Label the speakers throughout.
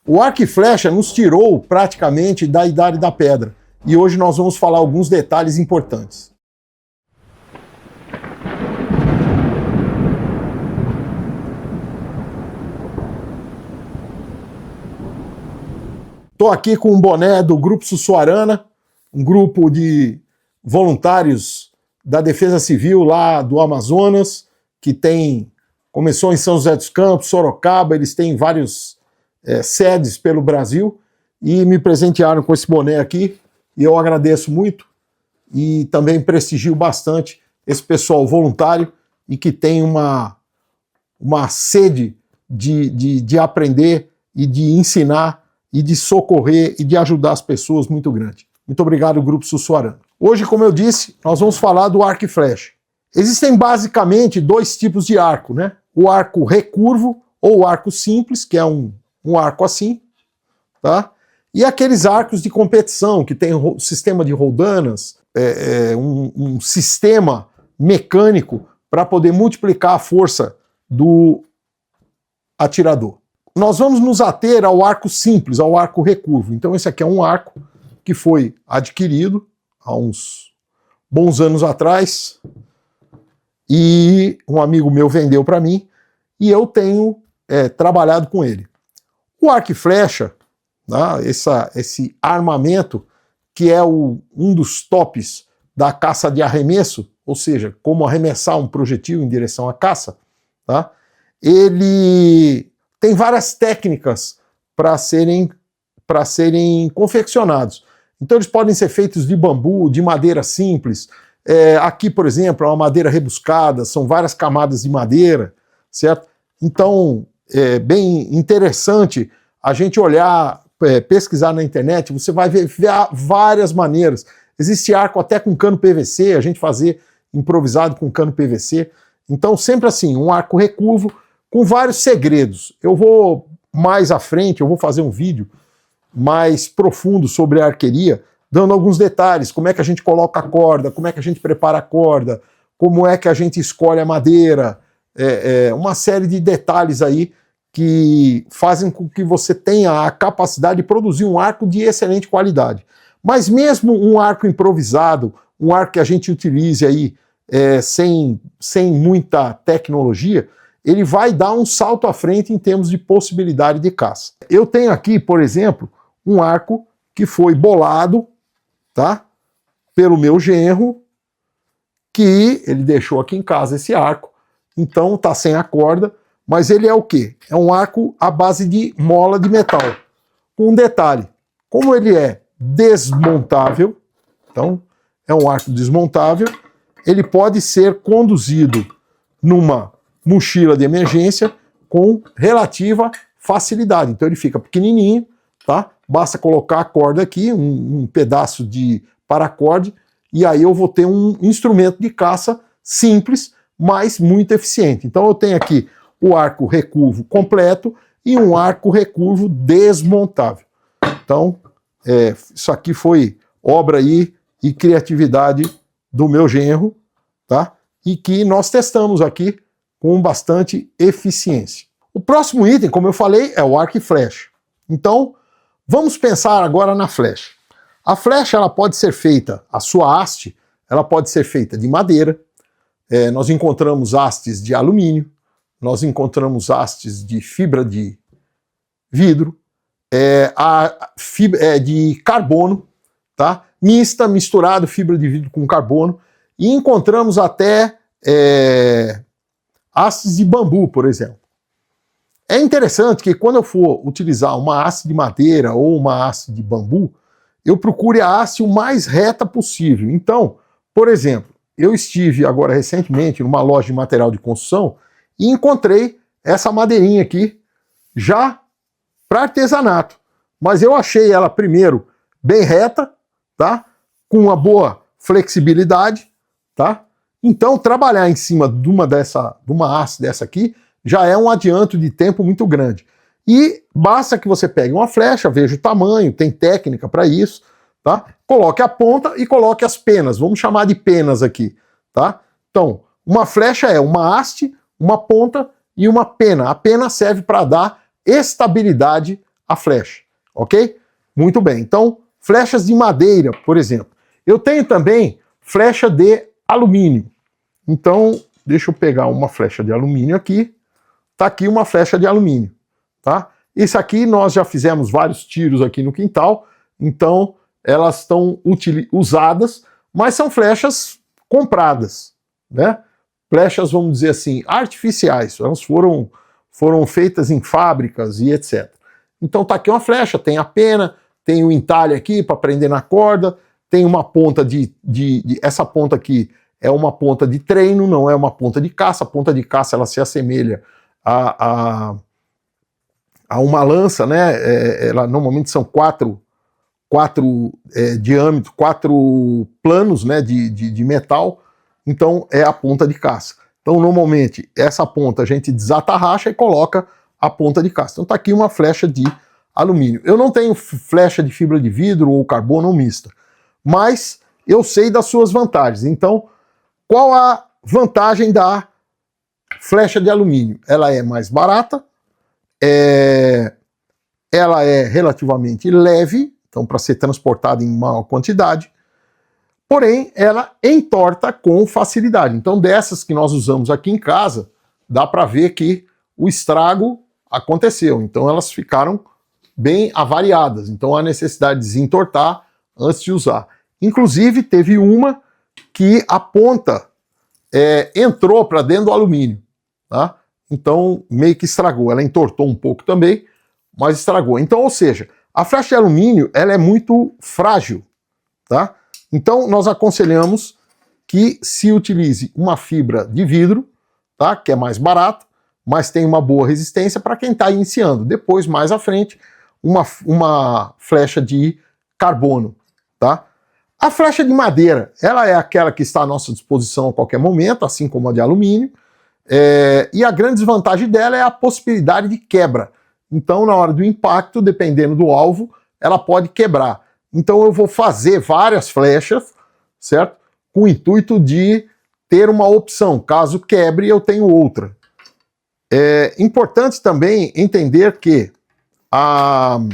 Speaker 1: O arco e flecha nos tirou praticamente da Idade da Pedra. E hoje nós vamos falar alguns detalhes importantes. Estou aqui com um boné do Grupo Sussuarana, um grupo de voluntários da Defesa Civil lá do Amazonas, que começou em São José dos Campos, Sorocaba, eles têm vários sedes pelo Brasil, e me presentearam com esse boné aqui, e eu agradeço muito, e também prestigio bastante esse pessoal voluntário, e que tem uma sede de aprender, e de ensinar, e de socorrer, e de ajudar as pessoas muito grande. Muito obrigado, Grupo Sussuarana. Hoje, como eu disse, nós vamos falar do arco e flecha. Existem basicamente dois tipos de arco, né? O arco recurvo, ou o arco simples, que é um arco assim, tá? E aqueles arcos de competição, que tem um sistema de roldanas, um sistema mecânico para poder multiplicar a força do atirador. Nós vamos nos ater ao arco simples, ao arco recurvo. Então esse aqui é um arco que foi adquirido há uns bons anos atrás, e um amigo meu vendeu para mim, e eu tenho trabalhado com ele. O arco e flecha, né, esse armamento, que é um dos tops da caça de arremesso, ou seja, como arremessar um projetil em direção à caça, tá? Ele tem várias técnicas para serem confeccionados. Então eles podem ser feitos de bambu, de madeira simples. Aqui, por exemplo, é uma madeira rebuscada, são várias camadas de madeira, certo? Então é bem interessante a gente olhar, pesquisar na internet, você vai ver várias maneiras. Existe arco até com cano PVC, a gente fazer improvisado com cano PVC. Então sempre assim, um arco recurvo com vários segredos. Eu vou mais à frente, eu vou fazer um vídeo mais profundo sobre a arqueria, dando alguns detalhes, como é que a gente coloca a corda, como é que a gente prepara a corda, como é que a gente escolhe a madeira, uma série de detalhes aí que fazem com que você tenha a capacidade de produzir um arco de excelente qualidade. Mas mesmo um arco improvisado, um arco que a gente utilize aí sem muita tecnologia, ele vai dar um salto à frente em termos de possibilidade de caça. Eu tenho aqui, por exemplo, um arco que foi bolado, tá, pelo meu genro, que ele deixou aqui em casa esse arco, então tá sem a corda, mas ele é o quê? É um arco à base de mola de metal. Com um detalhe, como ele é desmontável, então é um arco desmontável, ele pode ser conduzido numa mochila de emergência com relativa facilidade. Então ele fica pequenininho, tá? Basta colocar a corda aqui, um pedaço de paracorde, e aí eu vou ter um instrumento de caça simples, mas muito eficiente. Então eu tenho aqui o arco recurvo completo e um arco recurvo desmontável. Então isso aqui foi obra aí e criatividade do meu genro, tá? E que nós testamos aqui com bastante eficiência. O próximo item, como eu falei, é o arco e flecha. Então, vamos pensar agora na flecha. A flecha, ela pode ser feita, a sua haste, ela pode ser feita de madeira, nós encontramos hastes de alumínio, nós encontramos hastes de fibra de vidro, de carbono, tá? Misturado fibra de vidro com carbono, e encontramos até hastes de bambu, por exemplo. É interessante que quando eu for utilizar uma haste de madeira ou uma haste de bambu, eu procure a haste o mais reta possível. Então, por exemplo, eu estive agora recentemente numa loja de material de construção e encontrei essa madeirinha aqui já para artesanato. Mas eu achei ela primeiro bem reta, tá? Com uma boa flexibilidade, tá? Então, trabalhar em cima de uma haste dessa aqui já é um adianto de tempo muito grande. E basta que você pegue uma flecha, veja o tamanho, tem técnica para isso, tá? Coloque a ponta e coloque as penas, vamos chamar de penas aqui, tá? Então, uma flecha é uma haste, uma ponta e uma pena. A pena serve para dar estabilidade a flecha, ok? Muito bem, então flechas de madeira, por exemplo. Eu tenho também flecha de alumínio. Então, deixa eu pegar uma flecha de alumínio aqui. Tá aqui uma flecha de alumínio, tá? Esse aqui nós já fizemos vários tiros aqui no quintal, então elas estão usadas, mas são flechas compradas, né? Flechas, vamos dizer assim, artificiais. Elas foram feitas em fábricas e etc. Então tá aqui uma flecha, tem a pena, tem o entalhe aqui para prender na corda, tem uma ponta essa ponta aqui é uma ponta de treino, não é uma ponta de caça. A ponta de caça ela se assemelha a uma lança, né? Ela normalmente são quatro diâmetros, 4 planos, né, de metal. Então é a ponta de caça. Então normalmente essa ponta a gente desatarracha e coloca a ponta de caça. Então tá aqui uma flecha de alumínio. Eu não tenho flecha de fibra de vidro ou carbono mista, mas eu sei das suas vantagens. Então, qual a vantagem da flecha de alumínio? Ela é mais barata, ela é relativamente leve, então para ser transportada em maior quantidade, porém ela entorta com facilidade. Então dessas que nós usamos aqui em casa, dá para ver que o estrago aconteceu. Então elas ficaram bem avariadas. Então há necessidade de desentortar antes de usar. Inclusive teve uma que a ponta entrou para dentro do alumínio, tá? Então meio que estragou. Ela entortou um pouco também, mas estragou. Então, ou seja, a flecha de alumínio ela é muito frágil, tá? Então nós aconselhamos que se utilize uma fibra de vidro, tá? Que é mais barata, mas tem uma boa resistência para quem está iniciando. Depois, mais à frente, uma flecha de carbono, tá? A flecha de madeira, ela é aquela que está à nossa disposição a qualquer momento, assim como a de alumínio, e a grande desvantagem dela é a possibilidade de quebra. Então, na hora do impacto, dependendo do alvo, ela pode quebrar. Então, eu vou fazer várias flechas, certo? Com o intuito de ter uma opção. Caso quebre, eu tenho outra. É importante também entender que a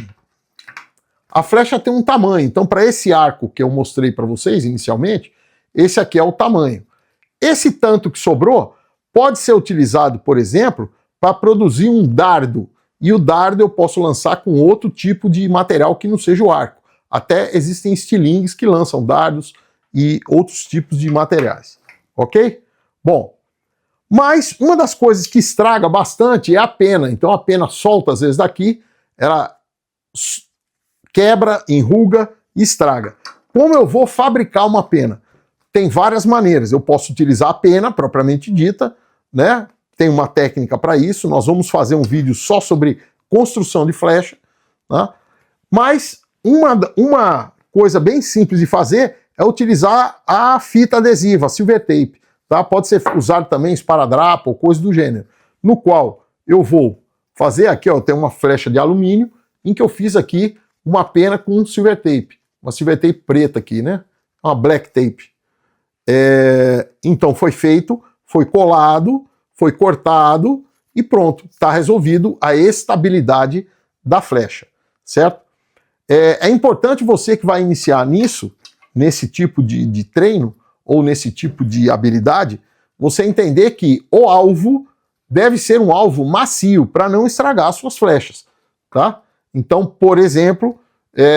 Speaker 1: flecha tem um tamanho. Então, para esse arco que eu mostrei para vocês inicialmente, esse aqui é o tamanho. Esse tanto que sobrou pode ser utilizado, por exemplo, para produzir um dardo. E o dardo eu posso lançar com outro tipo de material que não seja o arco. Até existem estilingues que lançam dardos e outros tipos de materiais. Ok? Bom, mas uma das coisas que estraga bastante é a pena. Então a pena solta às vezes daqui, ela quebra, enruga e estraga. Como eu vou fabricar uma pena? Tem várias maneiras. Eu posso utilizar a pena propriamente dita, né? Tem uma técnica para isso. Nós vamos fazer um vídeo só sobre construção de flecha, tá? Mas uma coisa bem simples de fazer é utilizar a fita adesiva, a silver tape, tá? Pode ser usado também esparadrapo ou coisa do gênero, no qual eu vou fazer aqui, ó, tem uma flecha de alumínio em que eu fiz aqui uma pena com silver tape, uma silver tape preta aqui, né? Uma black tape. Então foi feito, foi colado, foi cortado e pronto, está resolvido a estabilidade da flecha, certo? É importante você que vai iniciar nesse tipo de treino ou nesse tipo de habilidade, você entender que o alvo deve ser um alvo macio para não estragar suas flechas, tá? Então, por exemplo,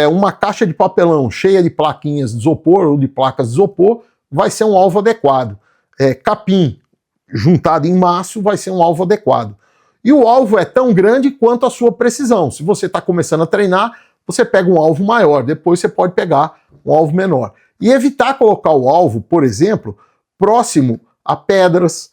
Speaker 1: uma caixa de papelão cheia de plaquinhas de isopor ou de placas de isopor vai ser um alvo adequado. Capim juntado em maço vai ser um alvo adequado. E o alvo é tão grande quanto a sua precisão. Se você está começando a treinar, você pega um alvo maior, depois você pode pegar um alvo menor. E evitar colocar o alvo, por exemplo, próximo a pedras,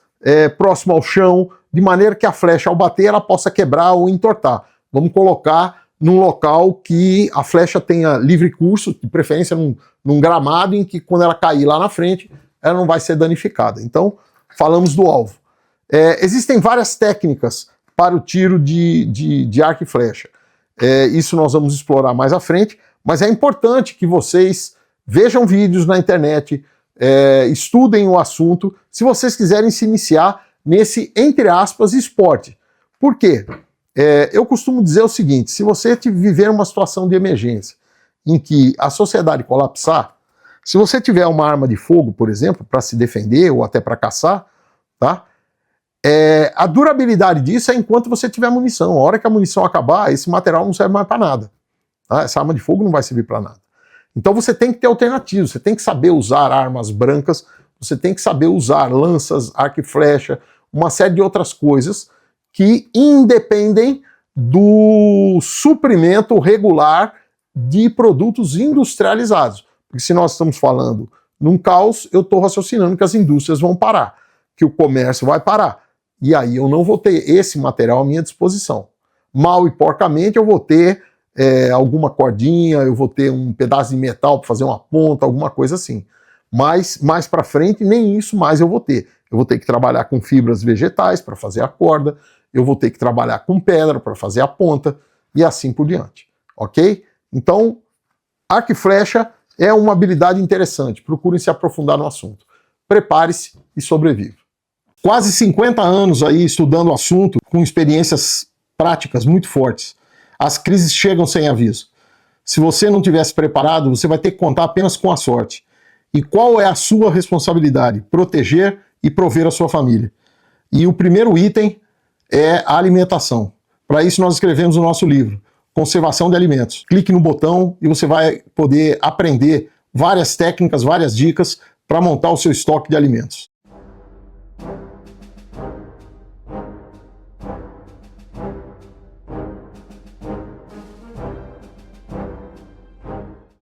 Speaker 1: próximo ao chão, de maneira que a flecha, ao bater, ela possa quebrar ou entortar. Vamos colocar num local que a flecha tenha livre curso, de preferência num gramado em que quando ela cair lá na frente, ela não vai ser danificada. Então, falamos do alvo. Existem várias técnicas para o tiro de arco e flecha. Isso nós vamos explorar mais à frente, mas é importante que vocês vejam vídeos na internet, estudem o assunto, se vocês quiserem se iniciar nesse, entre aspas, esporte. Por quê? Eu costumo dizer o seguinte: se você viver uma situação de emergência em que a sociedade colapsar, se você tiver uma arma de fogo, por exemplo, para se defender ou até para caçar, tá? A durabilidade disso é enquanto você tiver munição. A hora que a munição acabar, esse material não serve mais para nada. Tá? Essa arma de fogo não vai servir para nada. Então você tem que ter alternativas, você tem que saber usar armas brancas, você tem que saber usar lanças, arco e flecha, uma série de outras coisas que independem do suprimento regular de produtos industrializados. Porque se nós estamos falando num caos, eu estou raciocinando que as indústrias vão parar, que o comércio vai parar. E aí eu não vou ter esse material à minha disposição. Mal e porcamente eu vou ter alguma cordinha, eu vou ter um pedaço de metal para fazer uma ponta, alguma coisa assim. Mas mais para frente, nem isso mais eu vou ter. Eu vou ter que trabalhar com fibras vegetais para fazer a corda, eu vou ter que trabalhar com pedra para fazer a ponta e assim por diante. Ok? Então, arco e flecha é uma habilidade interessante. Procurem se aprofundar no assunto. Prepare-se e sobreviva. Quase 50 anos aí estudando o assunto, com experiências práticas muito fortes. As crises chegam sem aviso. Se você não tivesse preparado, você vai ter que contar apenas com a sorte. E qual é a sua responsabilidade? Proteger e prover a sua família. E o primeiro item é a alimentação. Para isso nós escrevemos o nosso livro, Conservação de Alimentos. Clique no botão e você vai poder aprender várias técnicas, várias dicas para montar o seu estoque de alimentos.